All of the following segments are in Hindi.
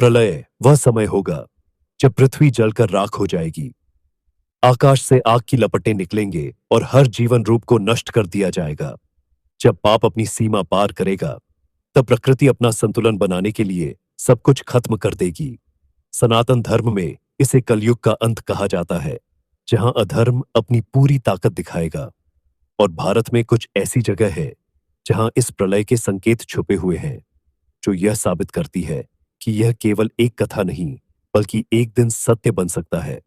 प्रलय वह समय होगा जब पृथ्वी जलकर राख हो जाएगी, आकाश से आग की लपटें निकलेंगे और हर जीवन रूप को नष्ट कर दिया जाएगा। जब पाप अपनी सीमा पार करेगा, तब प्रकृति अपना संतुलन बनाने के लिए सब कुछ खत्म कर देगी। सनातन धर्म में इसे कलयुग का अंत कहा जाता है, जहां अधर्म अपनी पूरी ताकत दिखाएगा। और भारत में कुछ ऐसी जगह है जहां इस प्रलय के संकेत छुपे हुए हैं, जो यह साबित करती है कि यह केवल एक कथा नहीं, बल्कि एक दिन सत्य बन सकता है।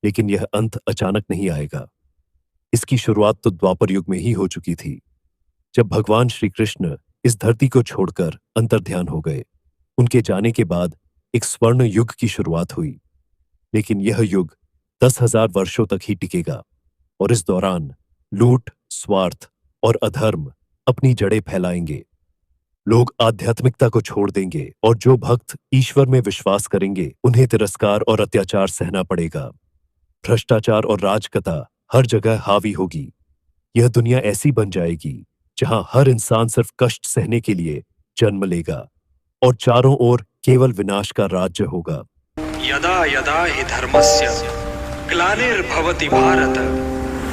लेकिन यह अंत अचानक नहीं आएगा। इसकी शुरुआत तो द्वापर युग में ही हो चुकी थी, जब भगवान श्री कृष्ण इस धरती को छोड़कर अंतर्ध्यान हो गए। उनके जाने के बाद एक स्वर्ण युग की शुरुआत हुई। लेकिन यह युग 10,000 वर्षों तक ही टिकेगा, और इस दौरान लूट, स्वार्थ और अधर्म अपनी जड़ें फैलाएंगे। लोग आध्यात्मिकता को छोड़ देंगे, और जो भक्त ईश्वर में विश्वास करेंगे उन्हें तिरस्कार और अत्याचार सहना पड़ेगा। भ्रष्टाचार और राजकता हर जगह हावी होगी। यह दुनिया ऐसी बन जाएगी जहां हर इंसान सिर्फ कष्ट सहने के लिए जन्म लेगा, और चारों ओर केवल विनाश का राज्य होगा। यदा यदा हि धर्मस्य ग्लानिर्भवति भारत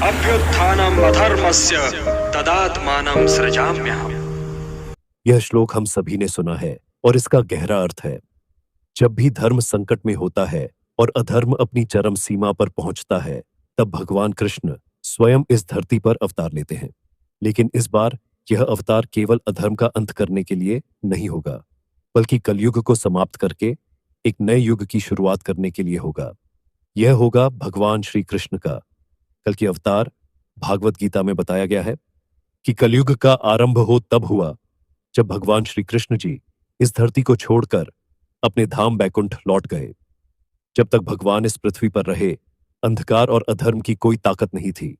अभ्युत्थानम् अधर्मस्य तदात्मानं सृजाम्यहम्। यह श्लोक हम सभी ने सुना है, और इसका गहरा अर्थ है, जब भी धर्म संकट में होता है और अधर्म अपनी चरम सीमा पर पहुंचता है, तब भगवान कृष्ण स्वयं इस धरती पर अवतार लेते हैं। लेकिन इस बार यह अवतार केवल अधर्म का अंत करने के लिए नहीं होगा, बल्कि कलयुग को समाप्त करके एक नए युग की शुरुआत करने के लिए होगा। यह होगा भगवान श्री कृष्ण का कल की अवतार। भागवत गीता में बताया गया है कि कलयुग का आरंभ हो तब हुआ जब भगवान श्री कृष्ण जी इस धरती को छोड़कर अपने धाम बैकुंठ लौट गए। जब तक भगवान इस पृथ्वी पर रहे, अंधकार और अधर्म की कोई ताकत नहीं थी।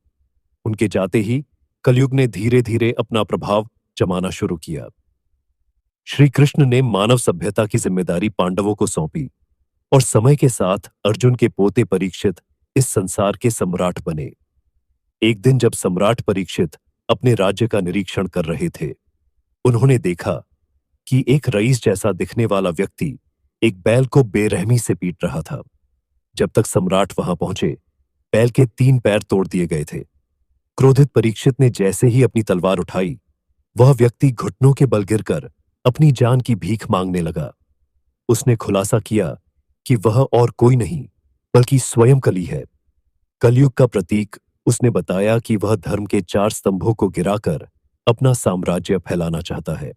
उनके जाते ही कलयुग ने धीरे धीरे अपना प्रभाव जमाना शुरू किया। श्री कृष्ण ने मानव सभ्यता की जिम्मेदारी पांडवों को सौंपी, और समय के साथ अर्जुन के पोते परीक्षित इस संसार के सम्राट बने। एक दिन जब सम्राट परीक्षित अपने राज्य का निरीक्षण कर रहे थे, उन्होंने देखा कि एक रईस जैसा दिखने वाला व्यक्ति एक बैल को बेरहमी से पीट रहा था। जब तक सम्राट वहां पहुंचे, बैल के 3 पैर तोड़ दिए गए थे। क्रोधित परीक्षित ने जैसे ही अपनी तलवार उठाई, वह व्यक्ति घुटनों के बल गिरकर अपनी जान की भीख मांगने लगा। उसने खुलासा किया कि वह और कोई नहीं बल्कि स्वयं कली है, कलयुग का प्रतीक। उसने बताया कि वह धर्म के 4 स्तंभों को गिराकर अपना साम्राज्य फैलाना चाहता है।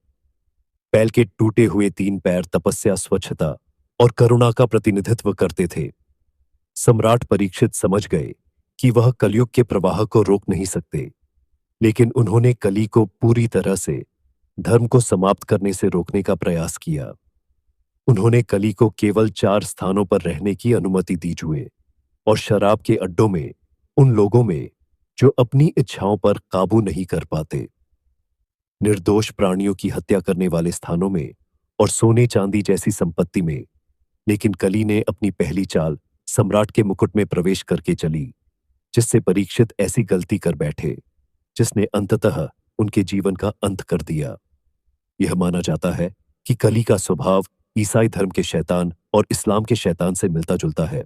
बैल के टूटे हुए 3 पैर तपस्या, स्वच्छता और करुणा का प्रतिनिधित्व करते थे। सम्राट परीक्षित समझ गए कि वह कलयुग के प्रवाह को रोक नहीं सकते, लेकिन उन्होंने कली को पूरी तरह से धर्म को समाप्त करने से रोकने का प्रयास किया। उन्होंने कली को केवल 4 स्थानों पर रहने की अनुमति दी, जुए और शराब के अड्डों में, उन लोगों में जो अपनी इच्छाओं पर काबू नहीं कर पाते, निर्दोष प्राणियों की हत्या करने वाले स्थानों में, और सोने चांदी जैसी संपत्ति में। लेकिन कली ने अपनी पहली चाल सम्राट के मुकुट में प्रवेश करके चली, जिससे परीक्षित ऐसी गलती कर बैठे जिसने अंततः उनके जीवन का अंत कर दिया। यह माना जाता है कि कली का स्वभाव ईसाई धर्म के शैतान और इस्लाम के शैतान से मिलता जुलता है।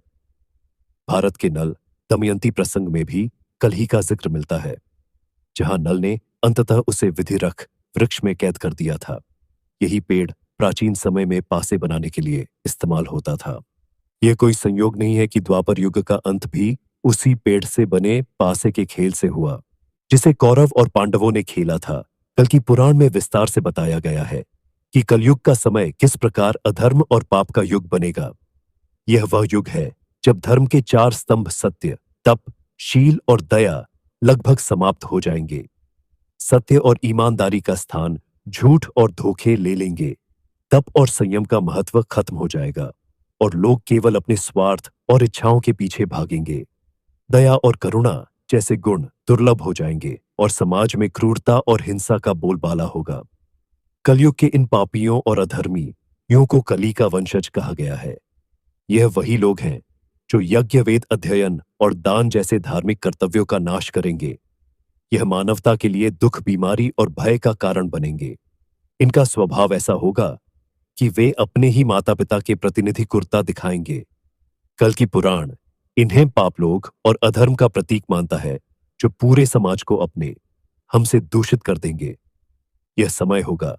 भारत के नल दमयंती प्रसंग में भी कली का जिक्र मिलता है, जहां नल ने अंततः उसे विधिरख वृक्ष में कैद कर दिया था। यही पेड़ प्राचीन समय में पासे बनाने के लिए इस्तेमाल होता था। यह कोई संयोग नहीं है कि द्वापर युग का अंत भी उसी पेड़ से बने पासे के खेल से हुआ, जिसे कौरव और पांडवों ने खेला था। कल की पुराण में विस्तार से बताया गया है कि कलयुग का समय किस प्रकार अधर्म और पाप का युग बनेगा। यह वह युग है जब धर्म के 4 स्तंभ सत्य, तप, शील और दया लगभग समाप्त हो जाएंगे। सत्य और ईमानदारी का स्थान झूठ और धोखे ले लेंगे। तप और संयम का महत्व खत्म हो जाएगा, और लोग केवल अपने स्वार्थ और इच्छाओं के पीछे भागेंगे। दया और करुणा जैसे गुण दुर्लभ हो जाएंगे, और समाज में क्रूरता और हिंसा का बोलबाला होगा। कलयुग के इन पापियों और अधर्मियों को कली का वंशज कहा गया है। यह वही लोग हैं जो यज्ञ, वेद अध्ययन और दान जैसे धार्मिक कर्तव्यों का नाश करेंगे। यह मानवता के लिए दुख, बीमारी और भय का कारण बनेंगे। इनका स्वभाव ऐसा होगा कि वे अपने ही माता पिता के प्रतिनिधि कुर्ता दिखाएंगे। कल की पुराण इन्हें पापलोक और अधर्म का प्रतीक मानता है, जो पूरे समाज को अपने हमसे दूषित कर देंगे। यह समय होगा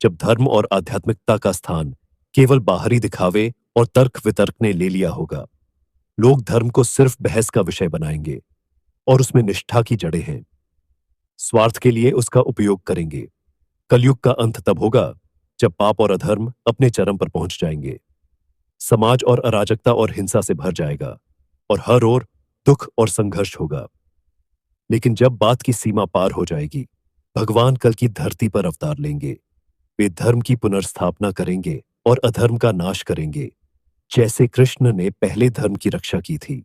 जब धर्म और आध्यात्मिकता का स्थान केवल बाहरी दिखावे और तर्क वितर्क ने ले लिया होगा। लोग धर्म को सिर्फ बहस का विषय बनाएंगे और उसमें निष्ठा की जड़ें हैं। स्वार्थ के लिए उसका उपयोग करेंगे। कलयुग का अंत तब होगा जब पाप और अधर्म अपने चरम पर पहुंच जाएंगे। समाज और अराजकता और हिंसा से भर जाएगा और हर ओर दुख और संघर्ष होगा। लेकिन जब बात की सीमा पार हो जाएगी, भगवान कल की धरती पर अवतार लेंगे। वे धर्म की पुनर्स्थापना करेंगे और अधर्म का नाश करेंगे। जैसे कृष्ण ने पहले धर्म की रक्षा की थी,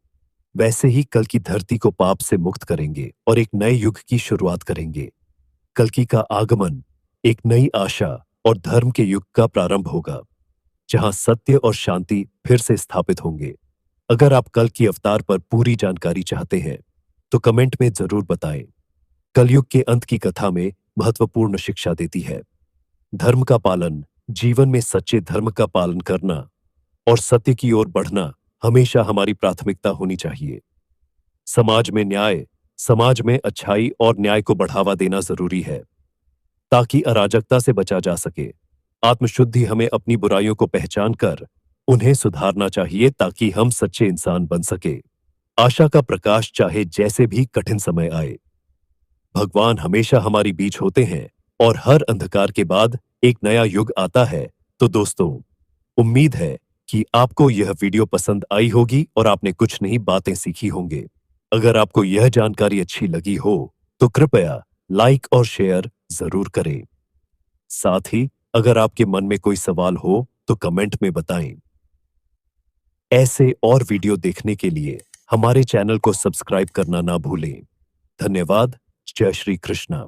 वैसे ही कल की धरती को पाप से मुक्त करेंगे और एक नए युग की शुरुआत करेंगे। कल्कि का आगमन एक नई आशा और धर्म के युग का प्रारंभ होगा, जहां सत्य और शांति फिर से स्थापित होंगे। अगर आप कल की अवतार पर पूरी जानकारी चाहते हैं तो कमेंट में जरूर बताएं। कलयुग के अंत की कथा में महत्वपूर्ण शिक्षा देती है। धर्म का पालन, जीवन में सच्चे धर्म का पालन करना और सत्य की ओर बढ़ना हमेशा हमारी प्राथमिकता होनी चाहिए। समाज में न्याय, समाज में अच्छाई और न्याय को बढ़ावा देना जरूरी है, ताकि अराजकता से बचा जा सके। आत्मशुद्धि हमें अपनी बुराइयों को पहचान कर उन्हें सुधारना चाहिए, ताकि हम सच्चे इंसान बन सके। आशा का प्रकाश चाहे जैसे भी कठिन समय आए, भगवान हमेशा हमारी बीच होते हैं और हर अंधकार के बाद एक नया युग आता है। तो दोस्तों, उम्मीद है कि आपको यह वीडियो पसंद आई होगी और आपने कुछ नई बातें सीखी होंगे। अगर आपको यह जानकारी अच्छी लगी हो तो कृपया लाइक और शेयर जरूर करें। साथ ही अगर आपके मन में कोई सवाल हो तो कमेंट में बताएं। ऐसे और वीडियो देखने के लिए हमारे चैनल को सब्सक्राइब करना ना भूलें। धन्यवाद। जय श्री कृष्णा।